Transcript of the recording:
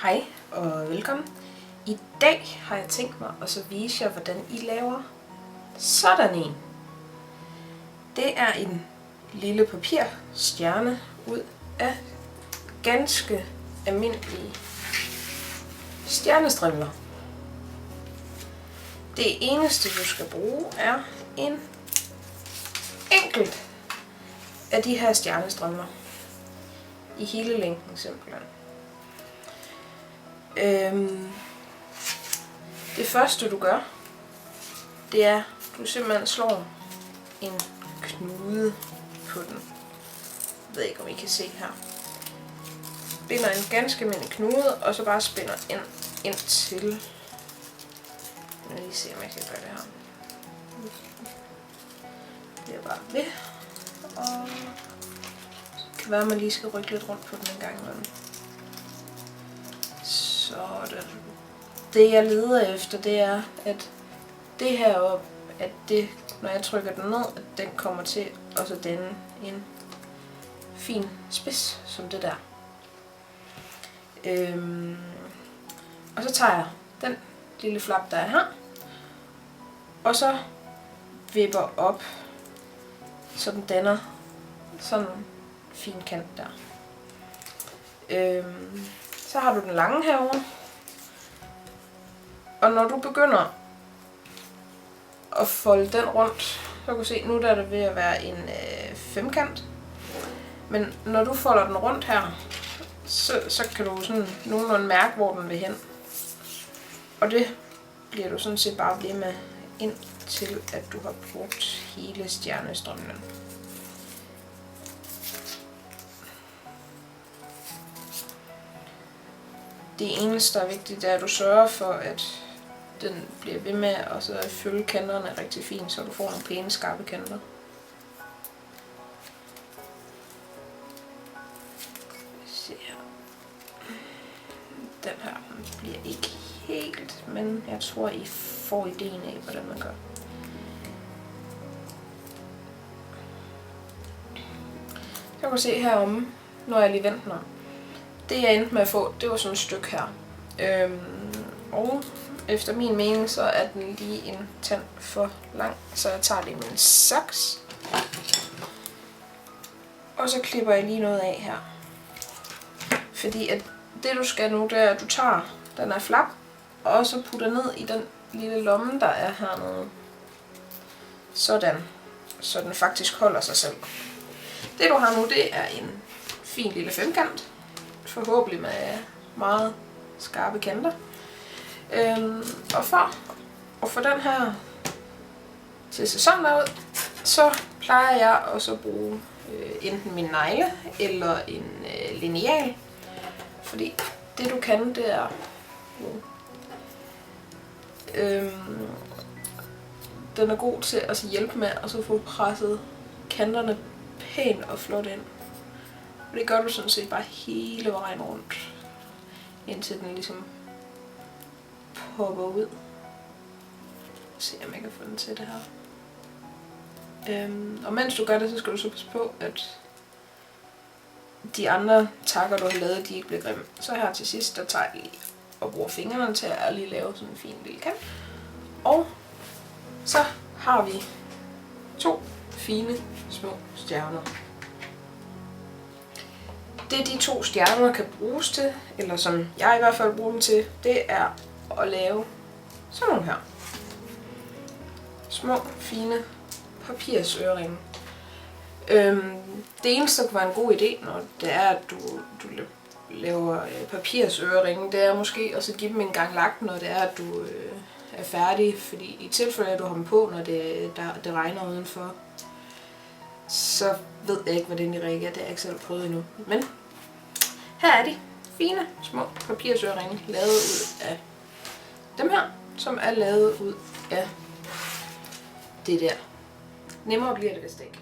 Hej og velkommen. I dag har jeg tænkt mig at så vise jer, hvordan I laver sådan en. Det er en lille papirstjerne ud af ganske almindelige stjernestrimler. Det eneste du skal bruge er en enkelt af de her stjernestrimler i hele længden simpelthen. Det første du gør, det er, at du simpelthen slår en knude på den. Jeg ved ikke, om I kan se her. Binder en ganske almindelig knude, og så bare spænder ind til. Jeg vil lige se, om jeg kan gøre det her. Det er bare ved. Og det kan være, at man lige skal rykke lidt rundt på den en gang imellem. Sådan. Det jeg leder efter, det er, at det her op, at det, når jeg trykker den ned, at den kommer til at så danne en fin spids, som det der. Og så tager jeg den lille flap, der er her, og så vipper op, så den danner sådan en fin kant der. Så har du den lange herovre. Og når du begynder at folde den rundt, så kan du se, nu der er det ved at være en femkant. Men når du folder den rundt her, så kan du sådan nogenlunde mærke, hvor den vil hen. Og det bliver du sådan set bare ved med, indtil at du har brugt hele stjernestrømmen. Det eneste, der er vigtigt, det er, at du sørger for, at den bliver ved med at følge kanterne rigtig fint, så du får nogle pæne, skarpe kanter. Se her. Den her bliver ikke helt, men jeg tror, I får ideen af, hvordan man gør. Jeg kan se heromme, når jeg lige venter mig. Det jeg endte med at få, det var sådan et stykke her. Og efter min mening, så er den lige en tand for lang, så jeg tager det i min saks. Og så klipper jeg lige noget af her. Fordi at det du skal nu, det er, at du tager den her flap, og så putter ned i den lille lomme, der er hernede. Sådan. Så den faktisk holder sig selv. Det du har nu, det er en fin lille femkant. Forhåbentlig med meget skarpe kanter. Og for at få den her til at se sådan ud, så plejer jeg også at bruge enten min negle eller en lineal. Fordi det du kan, det er den er god til at hjælpe med at så få presset kanterne pænt og flot ind. Og det gør du sådan set bare hele vejen rundt, indtil den ligesom popper ud. Se om jeg kan få den til det her. Og mens du gør det, så skal du så passe på, at de andre takker, du har lavet, de ikke bliver grimme. Så her til sidst, der tager jeg lige og bruger fingrene til at lige lave sådan en fin lille kant. Og så har vi 2 fine små stjerner. Det de 2 stjerner kan bruges til, eller som jeg i hvert fald bruger dem til, det er at lave sådan nogle her. Små, fine papirsøreringe. Det eneste, der kunne være en god idé, når det er, at du laver papirsøreringe, det er måske også at give dem en gang lak, når det er, at du er færdig. Fordi i tilfælde, at du har dem på, når det regner udenfor, så ved jeg ikke, hvordan de reagerer. Det har jeg ikke selv prøvet endnu. Men her er de fine små papirsøreringe, lavet ud af dem her, som er lavet ud af det der. Nemmere bliver det vist ikke.